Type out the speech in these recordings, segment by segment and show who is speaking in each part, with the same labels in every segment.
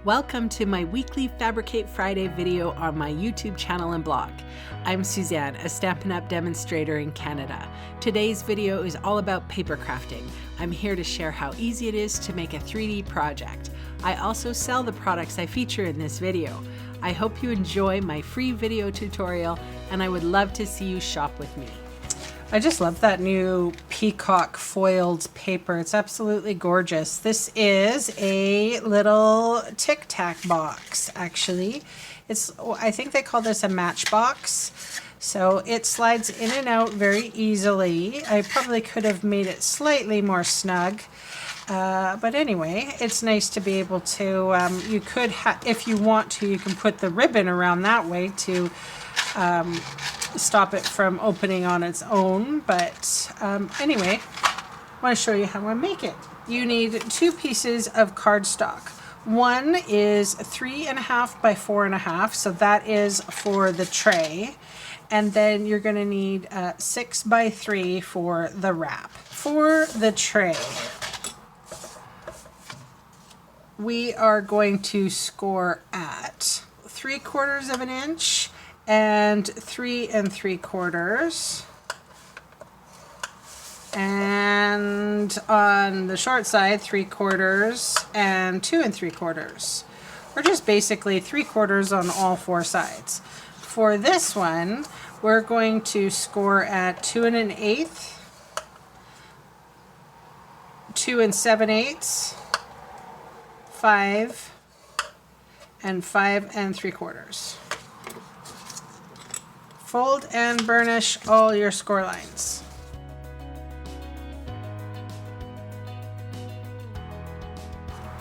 Speaker 1: Welcome to my weekly Fabricate Friday video on my YouTube channel and blog. I'm Suzanne, a Stampin' Up! Demonstrator in Canada. Today's video is all about paper crafting. I'm here to share how easy it is to make a 3D project. I also sell the products I feature in this video. I hope you enjoy my free video tutorial, and I would love to see you shop with me.
Speaker 2: I just love that new peacock foiled paper. It's absolutely gorgeous. This is a little Tic Tac box, actually. I think they call this a matchbox. So it slides in and out very easily. I probably could have made it slightly more snug. But anyway, it's nice to be able to, you could, if you want to, you can put the ribbon around that way to stop it from opening on its own. But anyway, I want to show you how I make it. You need 2 pieces of cardstock. One is 3.5 by 4.5, so that is for the tray. And then you're going to need 6 by 3 for the wrap. For the tray, we are going to score at 3/4 of an inch and 3 3/4, and on the short side 3/4 and 2 3/4, or just basically 3/4 on all 4 sides. For this one, we're going to score at 2 1/8, 2 7/8, 5, and 5 3/4. Fold and burnish all your score lines.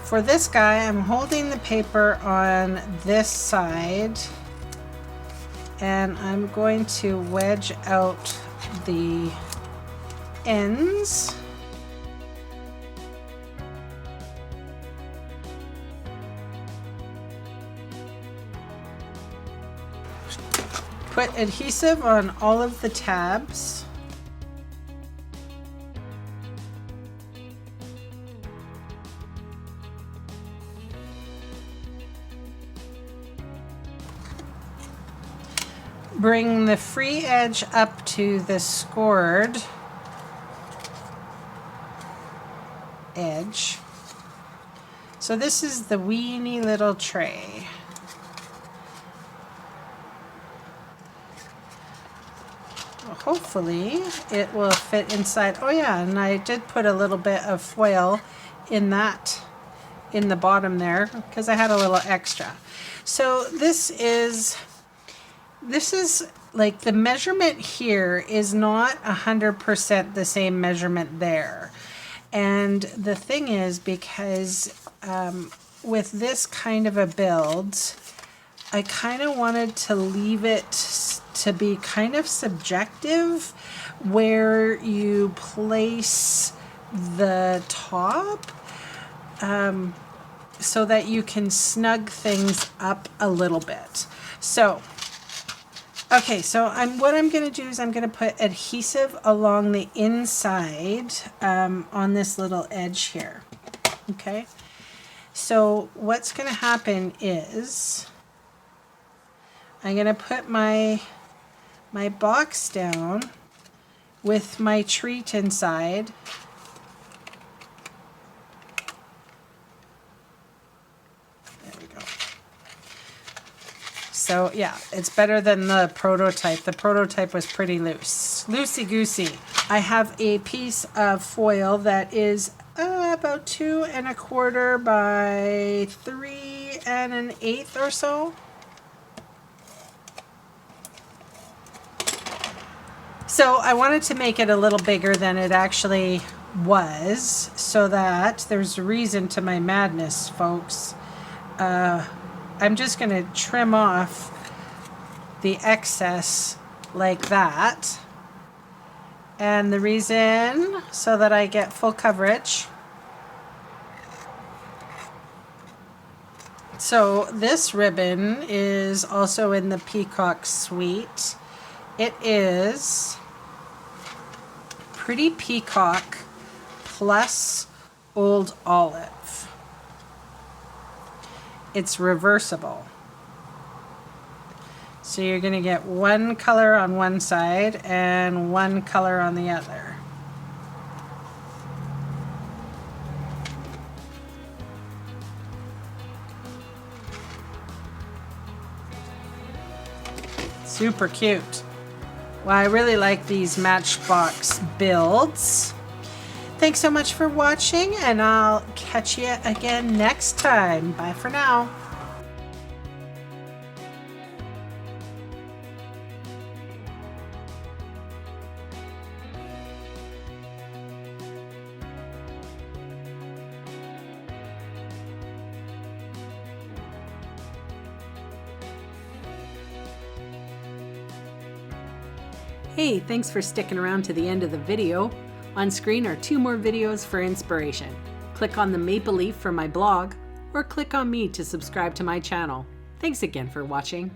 Speaker 2: For this guy, I'm holding the paper on this side, and I'm going to wedge out the ends. Put adhesive on all of the tabs. Bring the free edge up to the scored edge. So this is the weeny little tray. Hopefully it will fit inside. Oh yeah, and I did put a little bit of foil in the bottom there because I had a little extra. So this is like the measurement here is not 100% the same measurement there. And the thing is, because with this kind of a build, I kind of wanted to leave it to be kind of subjective, where you place the top so that you can snug things up a little bit. So, okay, so what I'm going to do is I'm going to put adhesive along the inside on this little edge here. Okay, so what's going to happen is I'm going to put my box down with my treat inside. There we go. So yeah, it's better than the prototype. The prototype was pretty loose. Loosey-goosey. I have a piece of foil that is about 2 1/4 by 3 1/8 or so. So I wanted to make it a little bigger than it actually was, so that there's a reason to my madness, folks. I'm just going to trim off the excess like that. And the reason, so that I get full coverage. So this ribbon is also in the Peacock Suite. It is Pretty Peacock plus Old Olive. it's reversible. So you're going to get one color on one side and one color on the other. Super cute. Well, I really like these Matchbox builds. Thanks so much for watching, and I'll catch you again next time. Bye for now.
Speaker 1: Hey, thanks for sticking around to the end of the video. On screen are 2 more videos for inspiration. Click on the maple leaf for my blog, or click on me to subscribe to my channel. Thanks again for watching.